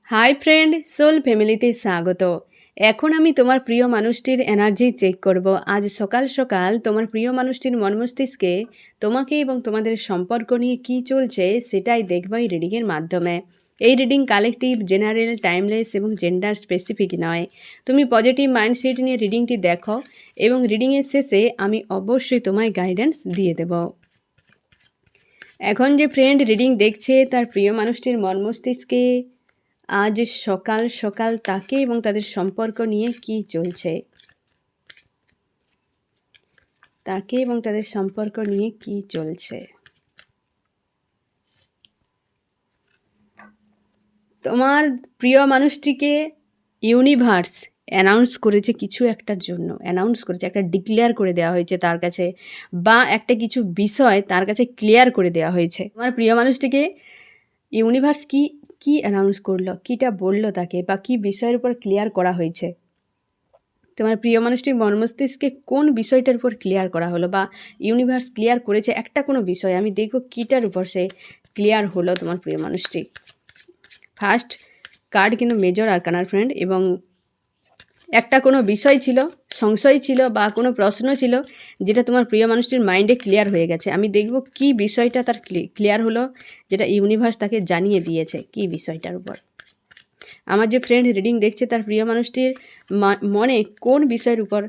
Hi friend, soul ফ্যামিলিতে স্বাগত। এখন আমি তোমার প্রিয় মানুষটির এনার্জি চেক করব। আজ সকাল সকাল তোমার প্রিয় মানুষটির মন মস্তিষ্কে তোমাকে এবং তোমাদের সম্পর্ক নিয়ে কী চলছে সেটাই দেখব এই রিডিংয়ের মাধ্যমে। এই রিডিং কালেকটিভ, জেনারেল, টাইমলেস এবং জেন্ডার স্পেসিফিক নয়। তুমি পজিটিভ মাইন্ডসেট নিয়ে রিডিংটি দেখো এবং রিডিংয়ের শেষে আমি অবশ্যই তোমায় গাইডেন্স দিয়ে দেব। এখন যে ফ্রেন্ড রিডিং দেখছে তার প্রিয় মানুষটির মন মস্তিষ্কে আজ সকাল সকাল তাকে এবং তাদের সম্পর্ক নিয়ে কি চলছে, তাকে এবং তাদের সম্পর্ক নিয়ে কি চলছে। তোমার প্রিয় মানুষটিকে ইউনিভার্স অ্যানাউন্স করেছে কিছু একটার জন্য, অ্যানাউন্স করেছে, একটা ডিক্লেয়ার করে দেওয়া হয়েছে তার কাছে, বা একটা কিছু বিষয় তার কাছে ক্লিয়ার করে দেওয়া হয়েছে। তোমার প্রিয় মানুষটিকে ইউনিভার্স কি কি অ্যানাউন্স করলো, কীটা বললো তাকে, বা কী বিষয়ের উপর ক্লিয়ার করা হয়েছে। তোমার প্রিয় মানুষটির মন মস্তিষ্কে কোন বিষয়টার উপর ক্লিয়ার করা হলো, বা ইউনিভার্স ক্লিয়ার করেছে একটা কোনো বিষয়। আমি দেখব কীটার উপর সে ক্লিয়ার হলো তোমার প্রিয় মানুষটি। ফার্স্ট কার্ড কিন্তু মেজর আরকানার ফ্রেন্ড, এবং একটা কোনো বিষয় ছিল, সংশয় ছিল, বা কোনো প্রশ্ন ছিল যেটা তোমার প্রিয় মানুষটির মাইন্ডে ক্লিয়ার হয়ে গেছে। আমি দেখব কি বিষয়টা তার ক্লিয়ার হলো, যেটা ইউনিভার্স তাকে জানিয়ে দিয়েছে কি বিষয়টার উপর। আমার যে ফ্রেন্ড রিডিং দেখছে তার প্রিয় মানুষটির মনে কোন বিষয়ের উপর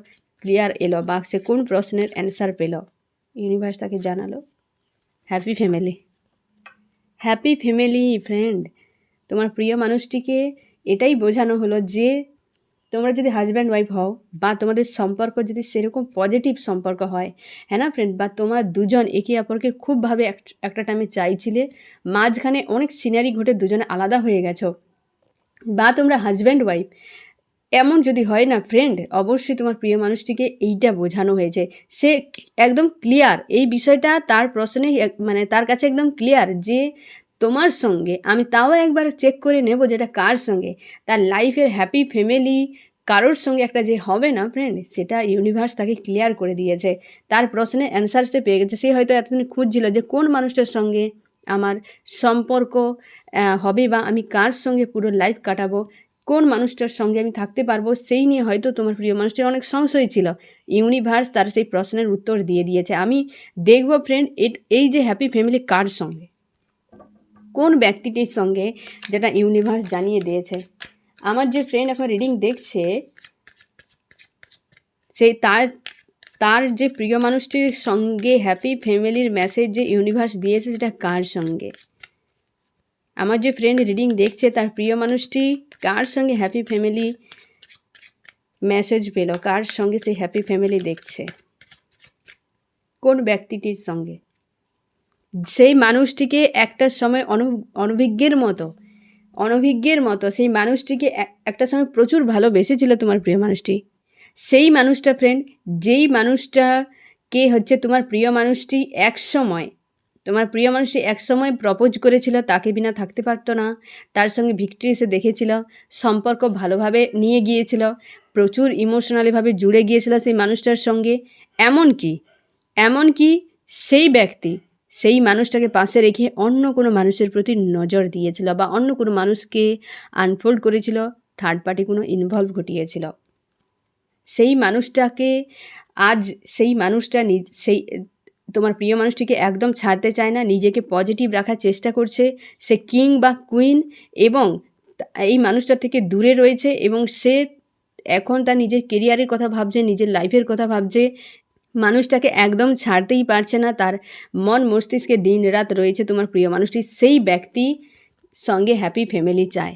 ক্লিয়ার এলো, বা সে কোন প্রশ্নের অ্যান্সার পেল, ইউনিভার্স তাকে জানালো। Happy family, happy family friend. তোমার প্রিয় মানুষটিকে এটাই বোঝানো হলো যে তোমরা যদি হাজব্যান্ড ওয়াইফ হও, বা তোমাদের সম্পর্ক যদি সেরকম পজিটিভ সম্পর্ক হয়, হ্যাঁ না ফ্রেন্ড, বা তোমার দুজন একে অপরকে খুবভাবে একটা টাইমে চাইছিলে, মাঝখানে অনেক সিনারি ঘটে দুজনে আলাদা হয়ে গেছো, বা তোমরা হাজব্যান্ড ওয়াইফ, এমন যদি হয় না ফ্রেন্ড, অবশ্যই তোমার প্রিয় মানুষটিকে এইটা বোঝানো হয়েছে। সে একদম ক্লিয়ার এই বিষয়টা, তার প্রশ্নে মানে তার কাছে একদম ক্লিয়ার যে তোমার সঙ্গে আমি তাও একবার চেক করে নেব যেটা কার সঙ্গে, তার লাইফের হ্যাপি ফ্যামিলি কারোর সঙ্গে একটা যে হবে না ফ্রেন্ড, সেটা ইউনিভার্স তাকে ক্লিয়ার করে দিয়েছে। তার প্রশ্নের অ্যান্সার সে পেয়ে গেছে। সে হয়তো এতদিন খুঁজছিল যে কোন মানুষটার সঙ্গে আমার সম্পর্ক হবে, বা আমি কার সঙ্গে পুরো লাইফ কাটাবো, কোন মানুষটার সঙ্গে আমি থাকতে পারবো, সেই নিয়ে হয়তো তোমার প্রিয় মানুষটির অনেক সংশয় ছিল। ইউনিভার্স তার সেই প্রশ্নের উত্তর দিয়ে দিয়েছে। আমি দেখব ফ্রেন্ড এই যে হ্যাপি ফ্যামিলি কার সঙ্গে, কোন ব্যক্তিটির সঙ্গে, যেটা ইউনিভার্স জানিয়ে দিয়েছে। আমার যে ফ্রেন্ড এখন রিডিং দেখছে সেই তার যে প্রিয় মানুষটির সঙ্গে হ্যাপি ফ্যামিলির মেসেজ যে ইউনিভার্স দিয়েছে সেটা কার সঙ্গে। আমার যে ফ্রেন্ড রিডিং দেখছে তার প্রিয় মানুষটি কার সঙ্গে হ্যাপি ফ্যামিলি মেসেজ পেল, কার সঙ্গে সেই হ্যাপি ফ্যামিলি দেখছে, কোন ব্যক্তিটির সঙ্গে। সেই মানুষটিকে একটা সময় অনভিজ্ঞের মতো সেই মানুষটিকে একটা সময় প্রচুর ভালোবেসেছিল তোমার প্রিয় মানুষটি। সেই মানুষটা ফ্রেন্ড, যেই মানুষটাকে হচ্ছে তোমার প্রিয় মানুষটি একসময় প্রপোজ করেছিল, তাকে বিনা থাকতে পারতো না, তার সঙ্গে ভিক্টরি এসে দেখেছিল, সম্পর্ক ভালোভাবে নিয়ে গিয়েছিল, প্রচুর ইমোশনালিভাবে জুড়ে গিয়েছিল সেই মানুষটার সঙ্গে। এমনকি সেই মানুষটাকে পাশে রেখে অন্য কোনো মানুষের প্রতি নজর দিয়েছিল, বা অন্য কোনো মানুষকে আনফোল্ড করেছিল, থার্ড পার্টি কোনো ইনভলভ ঘটিয়েছিল। সেই মানুষটাকে আজ সেই মানুষটা সেই তোমার প্রিয় মানুষটিকে একদম ছাড়তে চায় না, নিজেকে পজিটিভ রাখার চেষ্টা করছে। সে কিং বা কুইন, এবং এই মানুষটার থেকে দূরে রয়েছে, এবং সে এখন তার নিজের কেরিয়ারের কথা ভাবছে, নিজের লাইফের কথা ভাবছে। মানুষটাকে একদম ছাড়তেই পারছে না, তার মন মস্তিষ্কে দিন রাত রয়েছে তোমার প্রিয় মানুষটি সেই ব্যক্তি সঙ্গে হ্যাপি ফ্যামিলি চায়।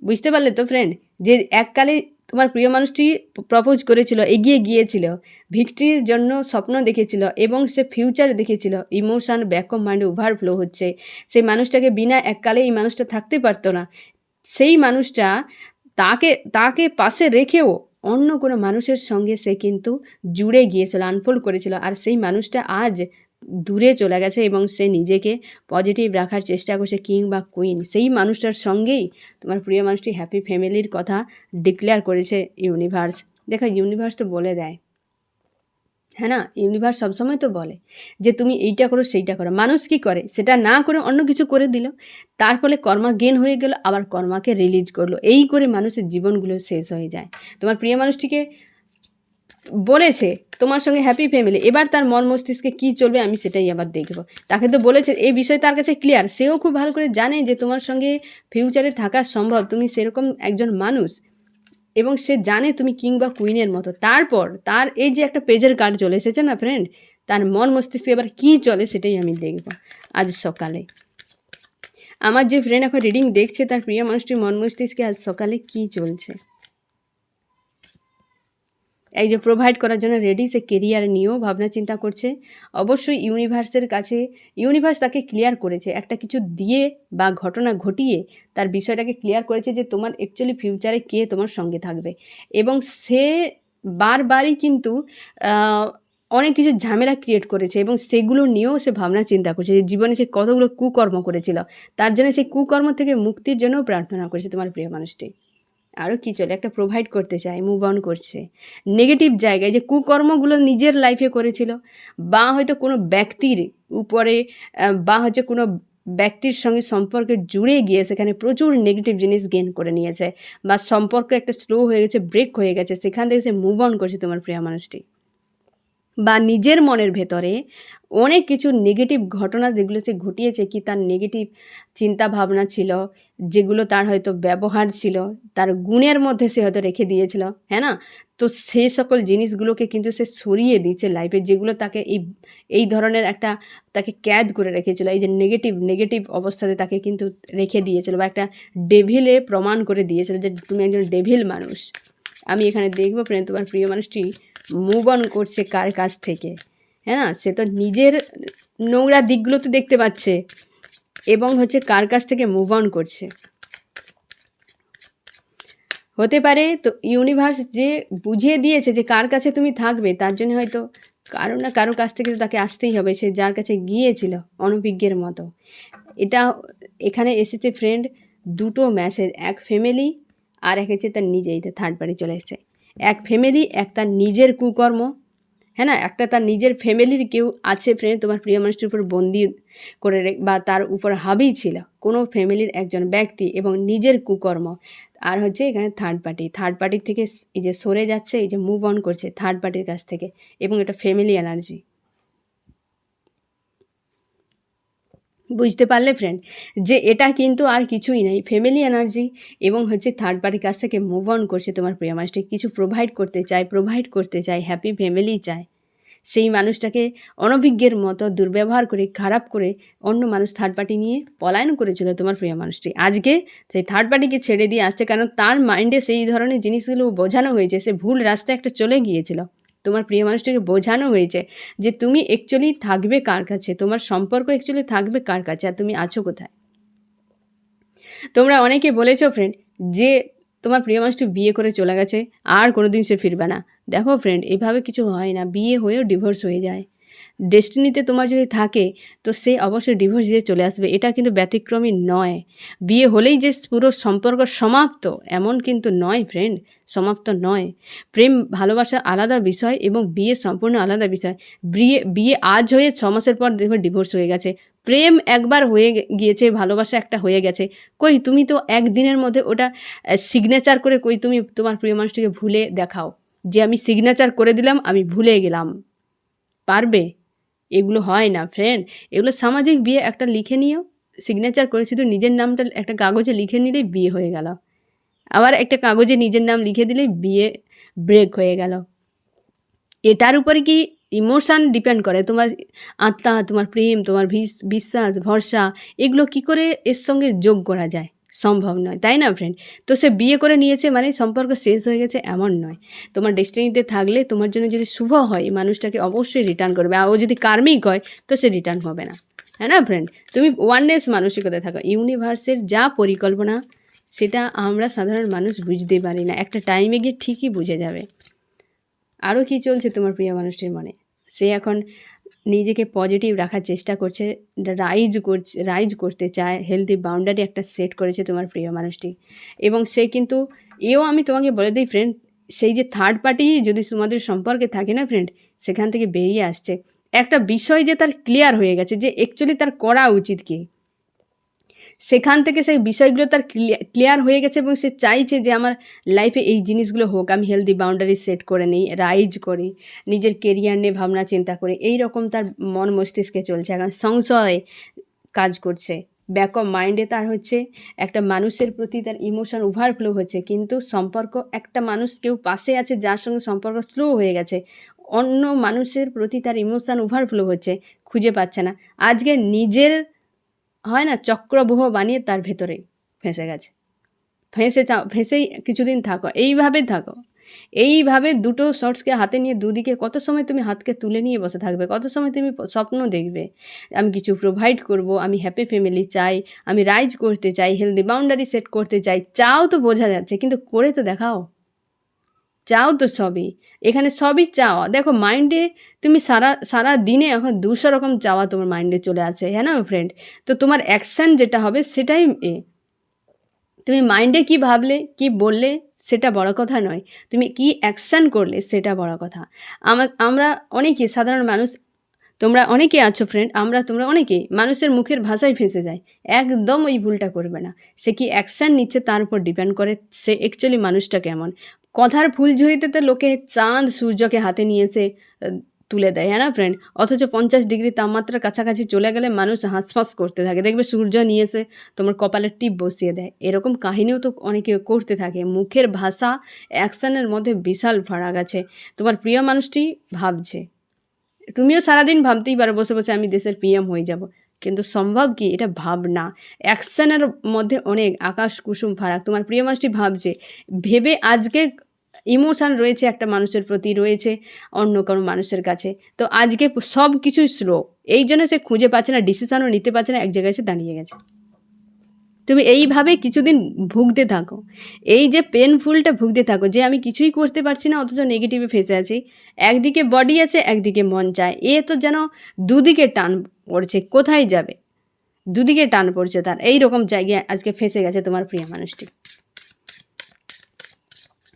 বুঝতে পারলে তো ফ্রেন্ড, যে এককালে তোমার প্রিয় মানুষটি প্রপোজ করেছিল, এগিয়ে গিয়েছিল, ভিক্টরির জন্য স্বপ্ন দেখেছিল, এবং সে ফিউচার দেখেছিল। ইমোশন ব্যাক অফ মাইন্ডে ওভারফ্লো হচ্ছে। সেই মানুষটাকে বিনা এককালে এই মানুষটা থাকতে পারতো না। সেই মানুষটা তাকে পাশে রেখেও অন্য কোনো মানুষের সঙ্গে সে কিন্তু জুড়ে গিয়েছিল, আনফোল্ড করেছিল। আর সেই মানুষটা আজ দূরে চলে গেছে, এবং সে নিজেকে পজিটিভ রাখার চেষ্টা করছে, কিং বা কুইন। সেই মানুষটার সঙ্গেই তোমার প্রিয় মানুষটি হ্যাপি ফ্যামিলির কথা ডিক্লেয়ার করেছে ইউনিভার্স। দেখো ইউনিভার্স তো বলে দেয় হ্যাঁ না, ইউনিভার্স সবসময় তো বলে যে তুমি এইটা করো সেইটা করো। মানুষ কি করে, সেটা না করে অন্য কিছু করে দিল, তার ফলে কর্মা গেন হয়ে গেল, আবার কর্মাকে রিলিজ করলো, এই করে মানুষের জীবনগুলো শেষ হয়ে যায়। তোমার প্রিয় মানুষটিকে বলেছে তোমার সঙ্গে হ্যাপি ফ্যামিলি, এবার তার মন মস্তিষ্কে কী চলবে আমি সেটাই আবার দেখব। তাকে তো বলেছে এই বিষয় তার কাছে ক্লিয়ার, সেও খুব ভালো করে জানে যে তোমার সঙ্গে ফিউচারে থাকা সম্ভব, তুমি সেরকম একজন মানুষ, এবং সে জানে তুমি কিং বা কুইনের মতো। তারপর তার এই যে একটা পেজের কার্ড চলে এসেছে না ফ্রেন্ড, তার মন মস্তিষ্কে এবার কী চলে সেটাই আমি দেখব আজ সকালে। আমার যে ফ্রেন্ড এখন রিডিং দেখছে, তার প্রিয় মানুষটির মন মস্তিষ্কে আজ সকালে কী চলছে। এই যে প্রোভাইড করার জন্য রেডি, সে কেরিয়ার নিয়েও ভাবনা চিন্তা করছে। অবশ্যই ইউনিভার্সের কাছে, ইউনিভার্স তাকে ক্লিয়ার করেছে, একটা কিছু দিয়ে বা ঘটনা ঘটিয়ে তার বিষয়টাকে ক্লিয়ার করেছে যে তোমার অ্যাকচুয়ালি ফিউচারে কে তোমার সঙ্গে থাকবে। এবং সে বারবারই কিন্তু অনেক কিছু ঝামেলা ক্রিয়েট করেছে, এবং সেগুলো নিয়েও সে ভাবনা চিন্তা করছে যে জীবনে সে কতগুলো কুকর্ম করেছিল, তার জন্য সেই কুকর্ম থেকে মুক্তির জন্যও প্রার্থনা করেছে তোমার প্রিয় মানুষটি। আরও কী চলে, একটা প্রোভাইড করতে চায়, মুভ অন করছে নেগেটিভ জায়গায়, যে কুকর্মগুলো নিজের লাইফে করেছিল, বা হয়তো কোনো ব্যক্তির উপরে, বা হচ্ছে কোনো ব্যক্তির সঙ্গে সম্পর্কে জুড়ে গিয়ে সেখানে প্রচুর নেগেটিভ জিনিস গেন করে নিয়েছে, বা সম্পর্ক একটা স্লো হয়ে গেছে, ব্রেক হয়ে গেছে, সেখান থেকে সে মুভ অন করছে তোমার প্রিয় মানুষটি। বা নিজের মনের ভেতরে অনেক কিছু নেগেটিভ ঘটনা যেগুলো সে ঘটিয়েছে, কি তার নেগেটিভ চিন্তা ভাবনা ছিল, যেগুলো তার হয়তো ব্যবহার ছিল, তার গুণের মধ্যে সে হয়তো রেখে দিয়েছিল, হ্যাঁ না, তো সেই সকল জিনিসগুলোকে কিন্তু সে সরিয়ে দিচ্ছে লাইফে, যেগুলো তাকে এই ধরনের একটা তাকে ক্যাদ করে রেখেছিল, এই যে নেগেটিভ অবস্থাতে তাকে কিন্তু রেখে দিয়েছিল, বা একটা ডেভিলে প্রমাণ করে দিয়েছিল যে তুমি একজন ডেভিল মানুষ। আমি এখানে দেখবো ফ্রেন্ড, তোমার প্রিয় মানুষটি মুভ অন করছে কার কাছ থেকে, হ্যাঁ না, সে তো নিজের নোংরা দিকগুলো তো দেখতে পাচ্ছে, এবং হচ্ছে কার কাছ থেকে মুভ অন করছে। হতে পারে তো ইউনিভার্স যে বুঝিয়ে দিয়েছে যে কার কাছে তুমি থাকবে, তার জন্য হয়তো কারো না কারো কাছ থেকে তো তাকে আসতেই হবে, সে যার কাছে গিয়েছিল অনভিজ্ঞের মতো। এটা এখানে এসেছে ফ্রেন্ড দুটো মেসেজ, এক ফ্যামিলি আর এক হচ্ছে তার নিজেই, থার্ড পার্টি চলে এসেছে। এক ফ্যামিলি, এক তার নিজের কুকর্ম, হ্যাঁ না, একটা তার নিজের ফ্যামিলির কেউ আছে ফ্রেন্ড তোমার প্রিয় মানুষটির উপর বন্দি করে বা তার উপর হাবি ছিল কোনো ফ্যামিলির একজন ব্যক্তি, এবং নিজের কুকর্ম। আর হচ্ছে এখানে থার্ড পার্টির থেকে এই যে সরে যাচ্ছে, এই যে মুভ অন করছে থার্ড পার্টির কাছ থেকে, এবং এটা ফ্যামিলি এনার্জি। বুঝতে পারলে ফ্রেন্ড, যে এটা কিন্তু আর কিছুই নাই, ফ্যামিলি এনার্জি, এবং হচ্ছে থার্ড পার্টির কাছ থেকে মুভ অন করছে তোমার প্রিয় মানুষটি, কিছু প্রোভাইড করতে চায়, হ্যাপি ফ্যামিলি চায়। সেই মানুষটাকে অনভিজ্ঞের মতো দুর্ব্যবহার করে, খারাপ করে অন্য মানুষ থার্ড পার্টি নিয়ে পলায়ন করেছিল তোমার প্রিয় মানুষটি। আজকে সেই থার্ড পার্টিকে ছেড়ে দিয়ে আসছে, কারণ তার মাইন্ডে সেই ধরনের জিনিসগুলো বোঝানো হয়েছে, সে ভুল রাস্তায় একটা চলে গিয়েছিল। তোমার প্রিয় মানুষটিকে বোঝানো হয়েছে যে তুমি অ্যাকচুয়ালি থাকবে কার কাছে, তোমার সম্পর্ক অ্যাকচুয়ালি থাকবে কার কাছে, আর তুমি আছো কোথায়। তোমরা অনেকে বলেছো ফ্রেন্ড যে তোমার প্রিয় মানুষটি বিয়ে করে চলে গেছে, আর কোনো দিন সে ফিরবে না। দেখো ফ্রেন্ড, এভাবে কিছু হয় না, বিয়ে হয়েও ডিভোর্স হয়ে যায়। ডেস্টিনিতে তোমার যদি থাকে তো সে অবশ্যই ডিভোর্স দিয়ে চলে আসবে, এটা কিন্তু ব্যতিক্রমী নয়। বিয়ে হলেই যে পুরো সম্পর্ক সমাপ্ত এমন কিন্তু নয় ফ্রেন্ড, সমাপ্ত নয়। প্রেম ভালোবাসা আলাদা বিষয়, এবং বিয়ে সম্পূর্ণ আলাদা বিষয়। বিয়ে আজ হয়ে 6 মাসের পর দেখবে ডিভোর্স হয়ে গেছে। প্রেম একবার হয়ে গিয়েছে, ভালোবাসা একটা হয়ে গেছে, কই তুমি তো একদিনের মধ্যে ওটা সিগনেচার করে কই তুমি তোমার প্রিয় মানুষটিকে ভুলে দেখাও যে আমি সিগনেচার করে দিলাম, আমি ভুলে গেলাম, পারবে? এগুলো হয় না ফ্রেন্ড। এগুলো সামাজিক বিয়ে, একটা লিখে নিও, সিগনেচার করে শুধু নিজের নামটা একটা কাগজে লিখে নিলেই বিয়ে হয়ে গেল। আবার একটা কাগজে নিজের নাম লিখে দিলেই বিয়ে ব্রেক হয়ে গেল। এটার উপরে কি ইমোশান ডিপেন্ড করে, তোমার আত্মা, তোমার প্রেম, তোমার বিশ্বাস, ভরসা, এগুলো কি করে এর সঙ্গে যোগ করা যায়? সম্ভব নয়, তাই না ফ্রেন্ড? তো সে বিয়ে করে নিয়েছে মানে সম্পর্ক শেষ হয়ে গেছে এমন নয়। তোমার ডেস্টিনিতে থাকলে, তোমার জন্য যদি শুভ হয়, মানুষটাকে অবশ্যই রিটার্ন করবে, আর ও যদি কার্মিক হয় তো সে রিটার্ন হবে না, হ্যাঁ না ফ্রেন্ড? তুমি ওয়াননেস মানসিকতায় থাকো, ইউনিভার্সের যা পরিকল্পনা সেটা আমরা সাধারণ মানুষ বুঝতে পারি না, একটা টাইমে গিয়ে ঠিকই বুঝে যাবে। আরও কী চলছে তোমার প্রিয় মানুষটির মনে? সে এখন নিজেকে পজিটিভ রাখার চেষ্টা করছে, রাইজ করতে চায়, হেলদি বাউন্ডারি একটা সেট করেছে তোমার প্রিয় মানুষটি। এবং সে কিন্তু আমি তোমাকে বলে দিই ফ্রেন্ড, সেই যে থার্ড পার্টি যদি তোমাদের সম্পর্কে থাকে না ফ্রেন্ড, সেখান থেকে বেরিয়ে আসছে। একটা বিষয় যে তার ক্লিয়ার হয়ে গেছে যে অ্যাকচুয়ালি তার করা উচিত কী, সেখান থেকে সেই বিষয়গুলো তার ক্লিয়ার হয়ে গেছে এবং সে চাইছে যে আমার লাইফে এই জিনিসগুলো হোক, আমি হেলদি বাউন্ডারি সেট করে নিই, রাইজ করি, নিজের কেরিয়ার নিয়ে ভাবনা চিন্তা করি, এই রকম তার মন মস্তিষ্কে চলছে। এখন সংশয় কাজ করছে, ব্যাক অফ মাইন্ডে তার হচ্ছে একটা মানুষের প্রতি তার ইমোশন ওভারফ্লো হচ্ছে, কিন্তু সম্পর্ক একটা মানুষ কেউ পাশে আছে যার সঙ্গে সম্পর্ক স্লো হয়ে গেছে, অন্য মানুষের প্রতি তার ইমোশন ওভারফ্লো হচ্ছে, খুঁজে পাচ্ছে না। আজকে নিজের হয় না চক্রব্যূহ বানিয়ে তার ভেতরে ফেঁসে গেছে। ফেঁসেই কিছুদিন থাকো, এইভাবে থাকো, এইভাবে দুটো শর্টসকে হাতে নিয়ে দুদিকে কত সময় তুমি হাতকে তুলে নিয়ে বসে থাকবে, কত সময় তুমি স্বপ্ন দেখবে আমি কিছু প্রোভাইড করব, আমি হ্যাপি ফ্যামিলি চাই, আমি রাইজ করতে চাই, হেলদি বাউন্ডারি সেট করতে চাই, চাও তো বোঝা যাচ্ছে, কিন্তু করে তো দেখাও। চাও তো সবই, এখানে সবই চাওয়া। দেখো মাইন্ডে তুমি সারা দিনে এখন 200 রকম চাওয়া তোমার মাইন্ডে চলে আসে, হ্যাঁ না ফ্রেন্ড? তো তোমার অ্যাকশান যেটা হবে সেটাই তুমি মাইন্ডে কি ভাবলে কি বললে সেটা বড় কথা নয়, তুমি কি অ্যাকশান করলে সেটা বড় কথা। আমরা অনেকে সাধারণ মানুষ, তোমরা অনেকে আছো ফ্রেন্ড, তোমরা অনেকেই মানুষের মুখের ভাষায় ফেঁসে যায়। একদম ওই ভুলটা করবে না। সে কি অ্যাকশান নিচ্ছে তার উপর ডিপেন্ড করে সে অ্যাকচুয়ালি মানুষটা কেমন। কথার ফুলঝুরিতে তো লোকে চাঁদ সূর্যকে হাতে নিয়েছে তুলে দেয়, হ্যাঁ না ফ্রেন্ড? অথচ 50 ডিগ্রি তাপমাত্রার কাছাকাছি চলে গেলে মানুষ হাঁসফাঁস করতে থাকে, দেখবে সূর্য নিয়েছে তোমার কপালের টিপ বসিয়ে দেয়। এরকম কাহিনীও তো অনেকে করতে থাকে। মুখের ভাষা অ্যাকশানের মধ্যে বিশাল ফারাক আছে। তোমার প্রিয় মানুষটি ভাবছে, তুমিও সারাদিন ভাবতেই পারো বসে বসে আমি দেশের পিএম হয়ে যাব, কিন্তু সম্ভব কি? এটা ভাবনা, অ্যাকশানের মধ্যে অনেক আকাশ কুসুম ফারাক। তোমার প্রিয় মানুষটি ভাবছে, ভেবে আজকে ইমোশান রয়েছে একটা মানুষের প্রতি, রয়েছে অন্য কোনো মানুষের কাছে, তো আজকে সব কিছুই স্লো, এই জন্য সে খুঁজে পাচ্ছে না, ডিসিশানও নিতে পারছে না, এক জায়গায় সে দাঁড়িয়ে গেছে। তুমি এইভাবে কিছুদিন ভুগতে থাকো, এই যে পেনফুলটা ভুগতে থাকো যে আমি কিছুই করতে পারছি না অথচ নেগেটিভে ফেসে আছি, একদিকে বডি আছে একদিকে মন চায়, এ তো যেন দুদিকে টান পড়ছে, কোথায় যাবে, দুদিকে টান পড়ছে তার, এই রকম জায়গায় আজকে ফেসে গেছে তোমার প্রিয় মানুষটি।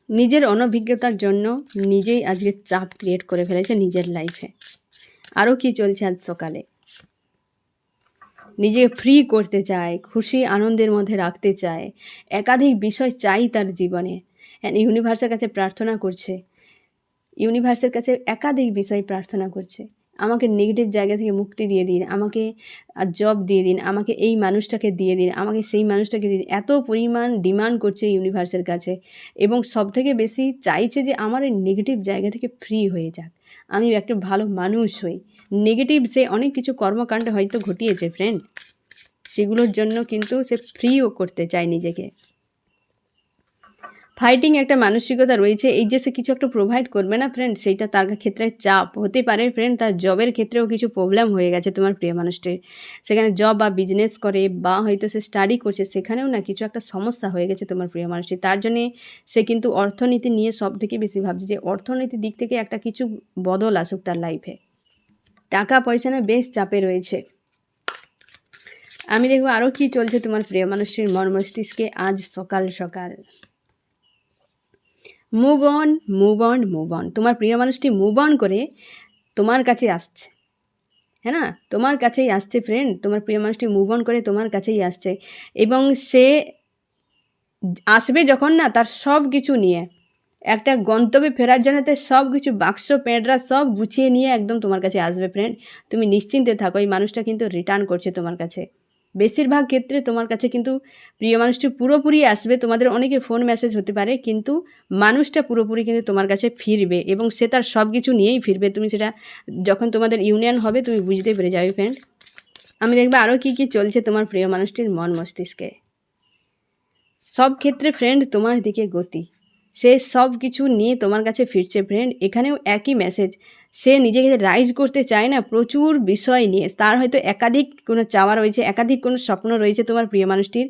নিজের অনভিজ্ঞতার জন্য নিজেই আজকে চাপ ক্রিয়েট করে ফেলেছে নিজের লাইফে। আরও কি চলছে আজ সকালে? নিজেকে ফ্রি করতে চায়, খুশি আনন্দের মধ্যে রাখতে চায়, একাধিক বিষয় চাই তার জীবনে, ইউনিভার্সের কাছে প্রার্থনা করছে, ইউনিভার্সের কাছে একাধিক বিষয় প্রার্থনা করছে, আমাকে নেগেটিভ জায়গা থেকে মুক্তি দিয়ে দিন, আমাকে জব দিয়ে দিন, আমাকে এই মানুষটাকে দিয়ে দিন, আমাকে সেই মানুষটাকে দিয়ে দিন, এত পরিমাণ ডিমান্ড করছে ইউনিভার্সের কাছে। এবং সবথেকে বেশি চাইছে যে আমার এই নেগেটিভ জায়গা থেকে ফ্রি হয়ে যাক, আমি একটা ভালো মানুষ হই। নেগেটিভ সে অনেক কিছু কর্মকাণ্ড হয়তো ঘটিয়েছে ফ্রেন্ড, সেগুলোর জন্য কিন্তু সে ফ্রিও করতে চায় নিজেকে। ফাইটিং একটা মানসিকতা রয়েছে, এই যে সে কিছু একটা প্রোভাইড করবে না ফ্রেন্ড, সেইটা তার ক্ষেত্রে চাপ হতে পারে ফ্রেন্ড। তার জবের ক্ষেত্রেও কিছু প্রবলেম হয়ে গেছে তোমার প্রিয় মানুষটির, সেখানে জব বা বিজনেস করে বা হয়তো সে স্টাডি করছে, সেখানেও না কিছু একটা সমস্যা হয়ে গেছে তোমার প্রিয় মানুষটি। তার জন্যে সে কিন্তু অর্থনীতি নিয়ে সব থেকে বেশি ভাবছে যে অর্থনীতির দিক থেকে একটা কিছু বদল আসুক তার লাইফে। টাকা পয়সা না বেশ চাপে রয়েছে। আমি দেখবো আরও কি চলছে তোমার প্রিয় মানুষটির মন মস্তিষ্কে আজ সকাল সকাল। Move on, move on, move on. তোমার প্রিয় মানুষটি মুভ অন করে তোমার কাছে আসছে, হ্যাঁ না, তোমার কাছেই আসছে ফ্রেন্ড। তোমার প্রিয় মানুষটি মুভ অন করে তোমার কাছেই আসছে, এবং সে আসবে যখন না তার সব কিছু নিয়ে একটা গন্তব্যে ফেরার জন্য তার সব কিছু বাক্স পেঁড়রা সব গুছিয়ে নিয়ে একদম তোমার কাছে আসবে ফ্রেন্ড। তুমি নিশ্চিন্তে থাকো, এই মানুষটা কিন্তু রিটার্ন করছে তোমার কাছে। বেশিরভাগ ক্ষেত্রে তোমার কাছে কিন্তু প্রিয় মানুষটি পুরোপুরি আসবে, তোমাদের অনেকে ফোন মেসেজ হতে পারে, কিন্তু মানুষটা পুরোপুরি কিন্তু তোমার কাছে ফিরবে এবং সে তার সব কিছু নিয়েই ফিরবে। তুমি সেটা যখন তোমাদের ইউনিয়ন হবে তুমি বুঝতে পেরে যাবে ফ্রেন্ড। আমি দেখবে আরও কি চলছে তোমার প্রিয় মানুষটির মন মস্তিষ্কে। সব ক্ষেত্রে ফ্রেন্ড তোমার দিকে গতি, সে সব কিছু নিয়ে তোমার কাছে ফিরছে ফ্রেন্ড। এখানেও একই মেসেজ, সে নিজেকে রাইজ করতে চায় না প্রচুর বিষয় নিয়ে, তার হয়তো একাধিক কোনো চাওয়া রয়েছে, একাধিক কোনো স্বপ্ন রয়েছে তোমার প্রিয় মানুষটির,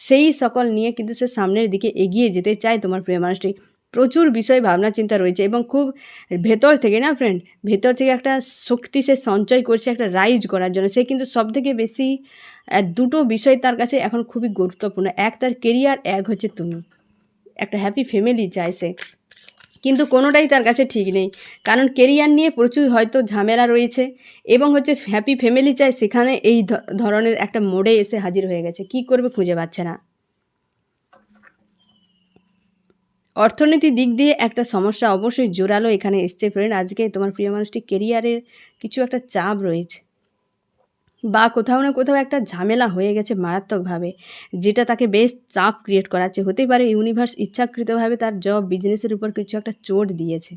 সেই সকল নিয়ে কিন্তু সে সামনের দিকে এগিয়ে যেতে চায় তোমার প্রিয় মানুষটি। প্রচুর বিষয় ভাবনা চিন্তা রয়েছে এবং খুব ভেতর থেকে না ফ্রেন্ড, ভেতর থেকে একটা শক্তি সে সঞ্চয় করছে একটা রাইজ করার জন্য। সে কিন্তু সবথেকে বেশি দুটো বিষয় তার কাছে এখন খুবই গুরুত্বপূর্ণ, এক তার কেরিয়ার, এক হচ্ছে তুমি। একটা হ্যাপি ফ্যামিলি চায় সে, কিন্তু কোনোটাই তার কাছে ঠিক নেই, কারণ কেরিয়ার নিয়ে প্রচুর হয়তো ঝামেলা রয়েছে এবং হচ্ছে হ্যাপি ফ্যামিলি চাই, সেখানে এই ধরনের একটা মোড়ে এসে হাজির হয়ে গেছে। কি করবে খুঁজে পাচ্ছে না। অর্থনীতির দিক দিয়ে একটা সমস্যা অবশ্যই জোরালো এখানে এসছে ফ্রেন্ড। আজকে তোমার প্রিয় মানুষটি কেরিয়ারের কিছু একটা চাপ রয়েছে, বা কোথাও না কোথাও একটা ঝামেলা হয়ে গেছে মারাত্মকভাবে, যেটা তাকে বেশ চাপ ক্রিয়েট করাচ্ছে। হতেই পারে ইউনিভার্স ইচ্ছাকৃতভাবে তার জব বিজনেসের উপর কিছু একটা চোট দিয়েছে,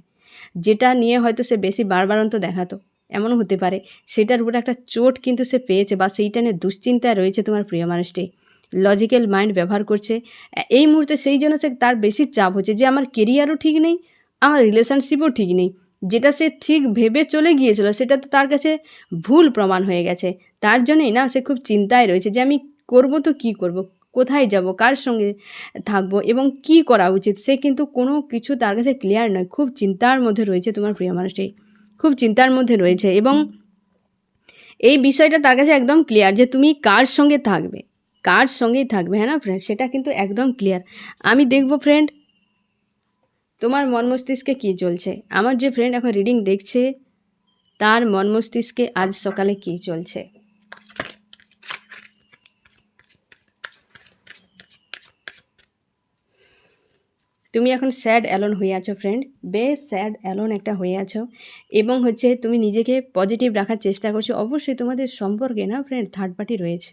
যেটা নিয়ে হয়তো সে বেশি বাড়বাড়ন্ত দেখাতো, এমনও হতে পারে। সেটার উপরে একটা চোট কিন্তু সে পেয়েছে, বা সেইটা নিয়ে দুশ্চিন্তায় রয়েছে তোমার প্রিয় মানুষটি। লজিক্যাল মাইন্ড ব্যবহার করছে এই মুহূর্তে, সেই জন্য সে তার বেশি চাপ হচ্ছে যে আমার কেরিয়ারও ঠিক নেই, আমার রিলেশনশিপও ঠিক নেই। যেটা সে ঠিক ভেবে চলে গিয়েছিল সেটা তো তার কাছে ভুল প্রমাণ হয়ে গেছে। তার জন্যই না সে খুব চিন্তায় রয়েছে যে আমি করব তো কী করব, কোথায় যাব, কার সঙ্গে থাকবো এবং কি করা উচিত। সে কিন্তু কোনো কিছু তার কাছে ক্লিয়ার নয়, খুব চিন্তার মধ্যে রয়েছে তোমার প্রিয় মানুষটি, খুব চিন্তার মধ্যে রয়েছে। এবং এই বিষয়টা তার কাছে একদম ক্লিয়ার যে তুমি কার সঙ্গে থাকবে, কার সঙ্গেই থাকবে, হ্যাঁ না ফ্রেন্ড, সেটা কিন্তু একদম ক্লিয়ার। আমি দেখবো ফ্রেন্ড তোমার মন মস্তিষ্কে কী চলছে। আমার যে ফ্রেন্ড এখন রিডিং দেখছে তার মন মস্তিষ্কে আজ সকালে কী চলছে। তুমি এখন স্যাড অ্যালোন হয়ে আছো ফ্রেন্ড, বেশ স্যাড অ্যালোন একটা হয়ে আছো, এবং হচ্ছে তুমি নিজেকে পজিটিভ রাখার চেষ্টা করছো। অবশ্যই তোমাদের সম্পর্কে না ফ্রেন্ড থার্ড পার্টি রয়েছে,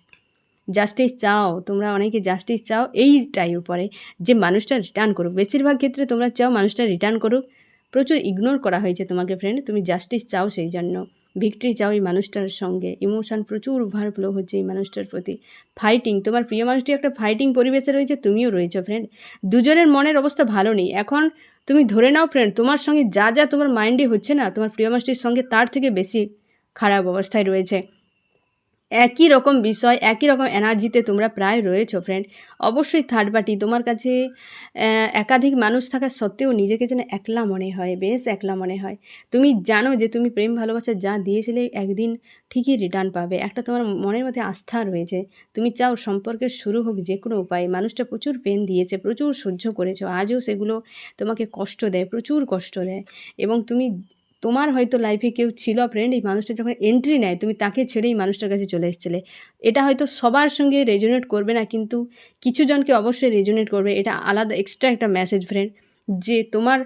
জাস্টিস চাও তোমরা, অনেকে জাস্টিস চাও এইটাই উপরে, যে মানুষটা রিটার্ন করুক। বেশিরভাগ ক্ষেত্রে তোমরা চাও মানুষটা রিটার্ন করুক। প্রচুর ইগনোর করা হয়েছে তোমাকে ফ্রেন্ড, তুমি জাস্টিস চাও, সেই জন্য ভিক্টরি চাও এই মানুষটার সঙ্গে। ইমোশন প্রচুর ওভারফ্লো হচ্ছে এই মানুষটার প্রতি। ফাইটিং, তোমার প্রিয় মানুষটি একটা ফাইটিং পরিবেশে রয়েছে, তুমিও রয়েছো ফ্রেন্ড। দুজনের মনের অবস্থা ভালো নেই এখন। তুমি ধরে নাও ফ্রেন্ড তোমার সঙ্গে যা যা তোমার মাইন্ডে হচ্ছে না, তোমার প্রিয় মানুষটির সঙ্গে তার থেকে বেশি খারাপ অবস্থায় রয়েছে। একই রকম বিষয়, একই রকম এনার্জিতে তোমরা প্রায় রয়েছো ফ্রেন্ড। অবশ্যই থার্ড পার্টি তোমার কাছে একাধিক মানুষ থাকা সত্ত্বেও নিজেকে যেন একলা মনে হয়, বেশ একলা মনে হয়। তুমি জানো যে তুমি প্রেম ভালোবাসা যা দিয়েছিলে একদিন ঠিকই রিটার্ন পাবে, একটা তোমার মনের মধ্যে আস্থা রয়েছে। তুমি চাও সম্পর্কের শুরু হোক যে কোনো উপায়ে। মানুষটা প্রচুর পেন দিয়েছে, প্রচুর সহ্য করেছো, আজও সেগুলো তোমাকে কষ্ট দেয়, প্রচুর কষ্ট দেয়। এবং তুমি, তোমার হয়তো লাইফে কেউ ছিল ফ্রেন্ড, এই মানুষটা যখন এন্ট্রি নেয় তুমি তাকে ছেড়ে এই মানুষটার কাছে চলে এসেছিলে। এটা হয়তো সবার সঙ্গে রেজোনেট করবে না, কিন্তু কিছু জনকে অবশ্যই রেজোনেট করবে। এটা আলাদা এক্সট্রা একটা মেসেজ ফ্রেন্ড, যে তোমার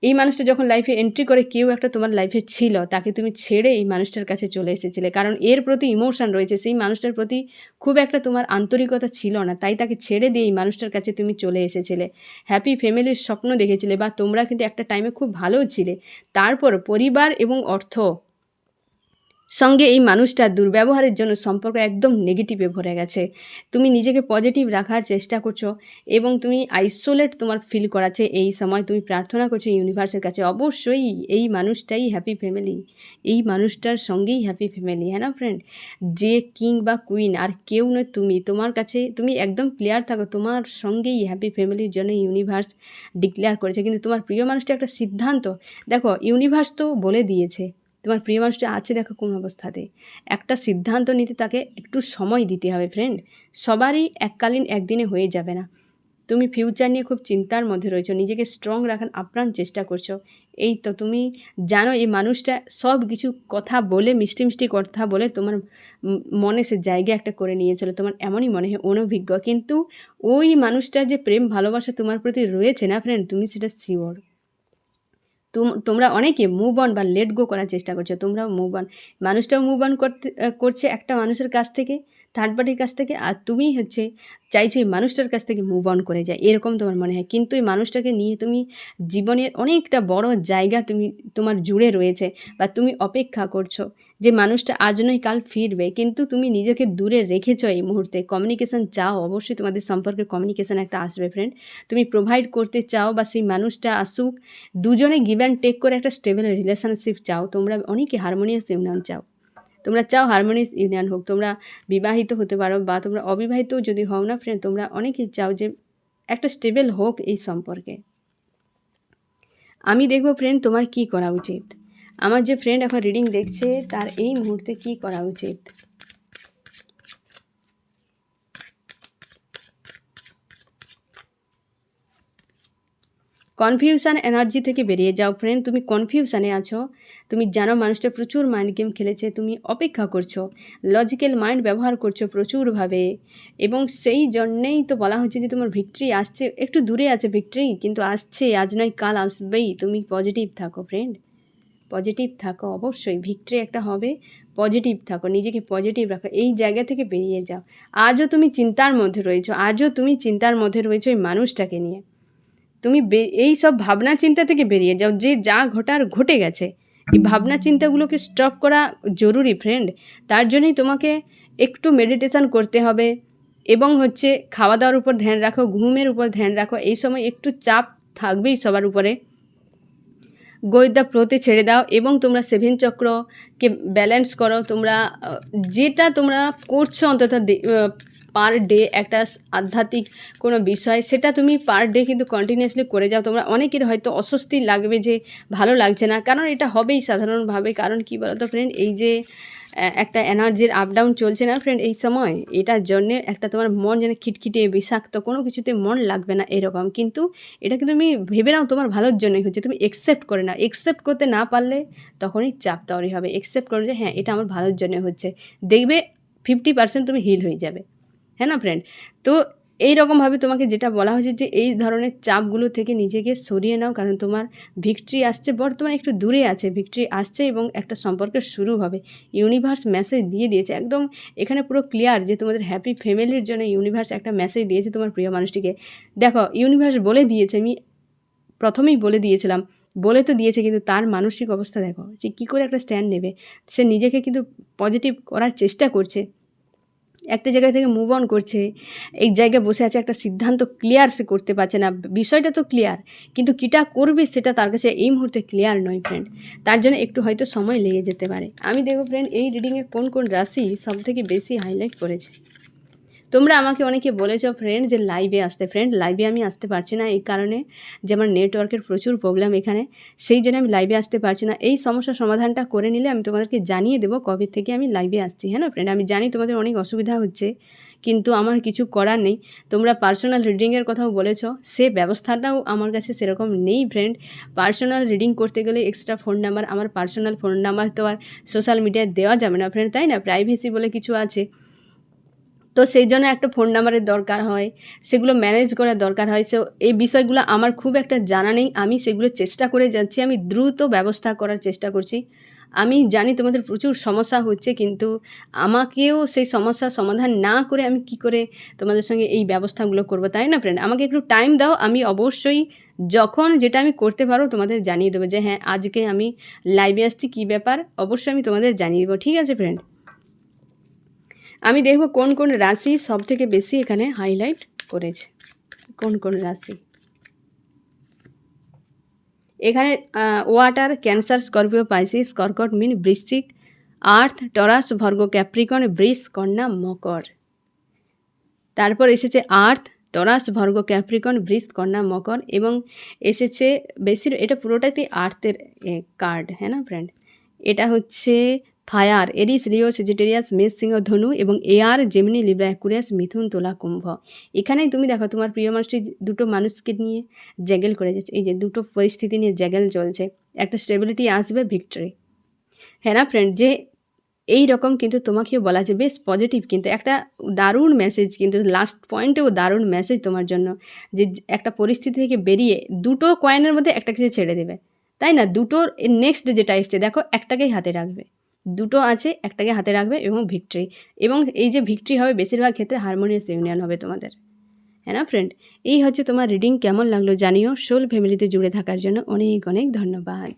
এই মানুষটা যখন লাইফে এন্ট্রি করে, কেউ একটা তোমার লাইফে ছিল, তাকে তুমি ছেড়ে এই মানুষটার কাছে চলে এসেছিলে, কারণ এর প্রতি ইমোশন রয়েছে, সেই মানুষটার প্রতি খুব একটা তোমার আন্তরিকতা ছিল না, তাই তাকে ছেড়ে দিয়ে এই মানুষটার কাছে তুমি চলে এসেছিলে। হ্যাপি ফ্যামিলির স্বপ্ন দেখেছিলে, বা তোমরা কিন্তু একটা টাইমে খুব ভালো ছিলে। তারপর পরিবার এবং অর্থ সঙ্গে এই মানুষটার দুর্ব্যবহারের জন্য সম্পর্ক একদম নেগেটিভে ভরে গেছে। তুমি নিজেকে পজিটিভ রাখার চেষ্টা করছো এবং তুমি আইসোলেট তোমার ফিল করাচ্ছে। এই সময় তুমি প্রার্থনা করছো ইউনিভার্সের কাছে, অবশ্যই এই মানুষটাই হ্যাপি ফ্যামিলি, এই মানুষটার সঙ্গেই হ্যাপি ফ্যামিলি, হ্যাঁ না ফ্রেন্ড। যে কিং বা কুইন আর কেউ নয়, তুমি তোমার কাছে তুমি একদম ক্লিয়ার থাকো, তোমার সঙ্গেই হ্যাপি ফ্যামিলির জন্য ইউনিভার্স ডিক্লেয়ার করেছে। কিন্তু তোমার প্রিয় মানুষটা একটা সিদ্ধান্ত, দেখো ইউনিভার্স তো বলে দিয়েছে তোমার প্রিয় মানুষটা আছে দেখো কোন অবস্থাতে। একটা সিদ্ধান্ত নিতে তাকে একটু সময় দিতে হবে ফ্রেন্ড, সবারই এককালীন একদিনে হয়ে যাবে না। তুমি ফিউচার নিয়ে খুব চিন্তার মধ্যে রয়েছো, নিজেকে স্ট্রং রাখার আপ্রাণ চেষ্টা করছো। এই তো তুমি জানো এই মানুষটা সব কিছু কথা বলে, মিষ্টি মিষ্টি কথা বলে তোমার মনে সে জায়গা একটা করে নিয়েছিল, তোমার এমনই মনে হয় অনভিজ্ঞ। কিন্তু ওই মানুষটার যে প্রেম ভালোবাসা তোমার প্রতি রয়েছে না ফ্রেন্ড, তুমি সেটা শিওর। তোমরা অনেকে মুভ অন বা লেট গো করার চেষ্টা করছো, তোমরাও মুভ অন, মানুষটাও মুভ অন করছে একটা মানুষের কাছ থেকে, থার্ড পার্টির কাছ থেকে, আর তুমি হচ্ছে চাইছো এই মানুষটার কাছ থেকে মুভ অন করে যায়, এরকম তোমার মনে হয়। কিন্তু এই মানুষটাকে নিয়ে তুমি জীবনের অনেকটা বড় জায়গা তোমার জুড়ে রয়েছে, বা তুমি অপেক্ষা করছো যে মানুষটা আজ নয় কাল ফিরবে, কিন্তু তুমি নিজেকে দূরে রেখেছো এই মুহূর্তে। কমিউনিকেশান চাও, অবশ্যই তোমাদের সম্পর্কে কমিউনিকেশান একটা আসবে ফ্রেন্ড, তুমি প্রোভাইড করতে চাও বা সেই মানুষটা আসুক, দুজনে গিভ অ্যান্ড টেক করে একটা স্টেবল রিলেশনশিপ চাও। তোমরা অনেকে হারমোনিয়াস ইউনিয়ন চাও, তোমরা চাও হারমোনিয়াস ইউনিয়ন হোক। তোমরা বিবাহিত হতে পারো বা তোমরা অবিবাহিত যদি হও না ফ্রেন্ড, তোমরা অনেকেই চাও যে একটা স্টেবল হোক এই সম্পর্কে। আমি দেখবো ফ্রেন্ড তোমার কি করা উচিত। আমার যে ফ্রেন্ড এখন রিডিং দেখছে তার এই মুহূর্তে কি করা উচিত। কনফিউশন এনার্জি থেকে বেরিয়ে যাও ফ্রেন্ড। তুমি কনফিউশনে আছো, তুমি জানো মানুষটা প্রচুর মাইন্ড গেম খেলেছে, তুমি অপেক্ষা করছো, লজিক্যাল মাইন্ড ব্যবহার করছো প্রচুরভাবে, এবং সেই জন্যেই তো বলা হচ্ছে যে তোমার ভিক্টরি আসছে। একটু দূরে আছে ভিক্টরি, কিন্তু আসছে, আজ নয় কাল আসবেই। তুমি পজিটিভ থাকো ফ্রেন্ড, পজিটিভ থাকো, অবশ্যই ভিক্টরি একটা হবে। পজিটিভ থাকো, নিজেকে পজিটিভ রাখো, এই জায়গা থেকে বেরিয়ে যাও। আজও তুমি চিন্তার মধ্যে রয়েছো, আজও তুমি চিন্তার মধ্যে রয়েছো এই মানুষটাকে নিয়ে। তুমি এই সব ভাবনা চিন্তা থেকে বেরিয়ে যাও, যে যা ঘটার ঘটে গেছে। এই ভাবনা চিন্তাগুলোকে স্টপ করা জরুরি ফ্রেন্ড। তার জন্যই তোমাকে একটু মেডিটেশন করতে হবে, এবং হচ্ছে খাওয়া দাওয়ার উপর ধ্যান রাখো, ঘুমের উপর ধ্যান রাখো। এই সময় একটু চাপ থাকবেই সবার উপরে। গো উইথ দ্য ফ্লোতে ছেড়ে দাও, এবং তোমরা 7 চক্রকে ব্যালেন্স করো। তোমরা যেটা তোমরা করছো অন্তত পার ডে একটা আধ্যাত্মিক কোনো বিষয়, সেটা তুমি পার ডে কিন্তু কন্টিনিউয়াসলি করে যাও। তোমরা অনেকের হয়তো অস্বস্তি লাগবে, যে ভালো লাগছে না, কারণ এটা হবেই সাধারণভাবে। কারণ কি বলো তো ফ্রেন্ড, এই যে একটা এনার্জির আপ ডাউন চলছে না ফ্রেন্ড এই সময়, এটার জন্যে একটা তোমার মন যেন খিটখিটে বিষাক্ত, কোনো কিছুতে মন লাগবে না এরকম। কিন্তু এটাকে তুমি ভেবে নাও তোমার ভালোর জন্যই হচ্ছে, তুমি একসেপ্ট করে নাও। একসেপ্ট করতে না পারলে তখনই চাপ তৈরি হবে। একসেপ্ট করো যে হ্যাঁ এটা আমার ভালোর জন্য হচ্ছে, দেখবে 50% তুমি হিল হয়ে যাবে, হ্যাঁ না ফ্রেন্ড। তো এই রকমভাবে তোমাকে যেটা বলা হয়েছে যে এই ধরনের চাপগুলো থেকে নিজেকে সরিয়ে নাও, কারণ তোমার ভিক্টরি আসছে। বর্তমানে একটু দূরে আছে, ভিক্টরি আসছে এবং একটা সম্পর্কের শুরু হবে। ইউনিভার্স মেসেজ দিয়ে দিয়েছে একদম, এখানে পুরো ক্লিয়ার যে তোমাদের হ্যাপি ফ্যামিলির জন্য ইউনিভার্স একটা মেসেজ দিয়েছে তোমার প্রিয় মানুষটিকে। দেখো ইউনিভার্স বলে দিয়েছে, আমি প্রথমেই বলে দিয়েছিলাম, বলে তো দিয়েছে, কিন্তু তার মানসিক অবস্থা দেখো যে কী করে একটা স্ট্যান্ড নেবে। সে নিজেকে কিন্তু পজিটিভ করার চেষ্টা করছে, একটা জায়গা থেকে মুভ অন করছে। এই জায়গায় বসে আছে, একটা সিদ্ধান্ত ক্লিয়ার সে করতে পারছে না। বিষয়টা তো ক্লিয়ার, কিন্তু কীটা করবে সেটা তার কাছে এই মুহূর্তে ক্লিয়ার নয় ফ্রেন্ড। তার জন্য একটু হয়তো সময় লেগে যেতে পারে। আমি দেখব ফ্রেন্ড এই রিডিংয়ে কোন কোন রাশি সবথেকে বেশি হাইলাইট করেছে। তোমরা আমাকে অনেকে বলেছো ফ্রেন্ড যে লাইভে আসতে। ফ্রেন্ড লাইভে আমি আসতে পারছি না এই কারণে যে আমার নেটওয়ার্কের প্রচুর প্রবলেম এখানে, সেই জন্য আমি লাইভে আসতে পারছি না। এই সমস্যার সমাধানটা করে নিলে আমি তোমাদেরকে জানিয়ে দেবো কবে থেকে আমি লাইভে আসছি, হ্যাঁ না ফ্রেন্ড। আমি জানি তোমাদের অনেক অসুবিধা হচ্ছে, কিন্তু আমার কিছু করার নেই। তোমরা পার্সোনাল রিডিংয়ের কথাও বলেছো, সে ব্যবস্থাটাও আমার কাছে সেরকম নেই ফ্রেন্ড। পার্সোনাল রিডিং করতে গেলে এক্সট্রা ফোন নাম্বার, আমার পার্সোনাল ফোন নাম্বার তো আর সোশ্যাল মিডিয়ায় দেওয়া যাবে না ফ্রেন্ড, তাই না? প্রাইভেসি বলে কিছু আছে, তো সেই জন্য একটা ফোন নাম্বারের দরকার হয়, সেগুলো ম্যানেজ করার দরকার হয়। সো এই বিষয়গুলো আমার খুব একটা জানা নেই, আমি সেগুলো চেষ্টা করে যাচ্ছি, আমি দ্রুত ব্যবস্থা করার চেষ্টা করছি। আমি জানি তোমাদের প্রচুর সমস্যা হচ্ছে, কিন্তু আমাকেও সেই সমস্যার সমাধান না করে আমি কি করে তোমাদের সঙ্গে এই ব্যবস্থাগুলো করব, তাই না ফ্রেন্ড? আমাকে একটু টাইম দাও, আমি অবশ্যই যখন যেটা আমি করতে পারো তোমাদের জানিয়ে দেবো যে হ্যাঁ আজকে আমি লাইভে আসছি, কী ব্যাপার অবশ্যই আমি তোমাদের জানিয়ে দেবো, ঠিক আছে ফ্রেন্ড। আমি দেখব কোন কোন রাশি সব থেকে বেশি এখানে হাইলাইট করেছে, কোন কোন রাশি এখানে। ওয়াটার, ক্যান্সার, স্করপিও, পাইসিস, কর্কট, মিন, বৃশ্চিক, আর্থ, টরাস, ভর্গ, ক্যাপ্রিকন, বৃষ, কন্যা, মকর। তারপর এসেছে আর্থ, টরাস, ভর্গ, ক্যাপ্রিকন, বৃষ, কন্যা, মকর, এবং এসেছে বেশির, এটা পুরোটাই আর্থের কার্ড, হ্যাঁ না ফ্রেন্ড। এটা হচ্ছে ফায়ার, এরিস, লিও, সেজিটেরিয়াস, মেষ, সিংহ, ধনু, এবং এয়ার, জেমিনি, লিব্রা, অ্যাকুরিয়াস, মিথুন, তুলা, কুম্ভ। এখানেই তুমি দেখো তোমার প্রিয় মানুষটি দুটো মানুষকে নিয়ে জ্যাগেল করে যাচ্ছে, এই যে দুটো পরিস্থিতি নিয়ে জ্যাগেল চলছে। একটা স্টেবিলিটি আসবে, ভিক্টরি, হ্যাঁ না ফ্রেন্ড। যে এই রকম কিন্তু তোমাকেও বলা যে বেশ পজিটিভ, কিন্তু একটা দারুণ মেসেজ, কিন্তু লাস্ট পয়েন্টেও দারুণ মেসেজ তোমার জন্য, যে একটা পরিস্থিতি থেকে বেরিয়ে দুটো কয়েনের মধ্যে একটা কিছু ছেড়ে দেবে, তাই না? দুটোর নেক্সট যেটা এসছে দেখো, একটাকেই হাতে রাখবে, দুটো আছে একটাকে হাতে রাখবে, এবং ভিক্টরি, এবং এই যে ভিক্টরি হবে বেশিরভাগ ক্ষেত্রে হারমোনিয়াস ইউনিয়ন হবে তোমাদের, হ্যাঁ না ফ্রেন্ড। এই হচ্ছে তোমার রিডিং, কেমন লাগলো জানিও। সোল ফ্যামিলিতে জুড়ে থাকার জন্য অনেক অনেক ধন্যবাদ।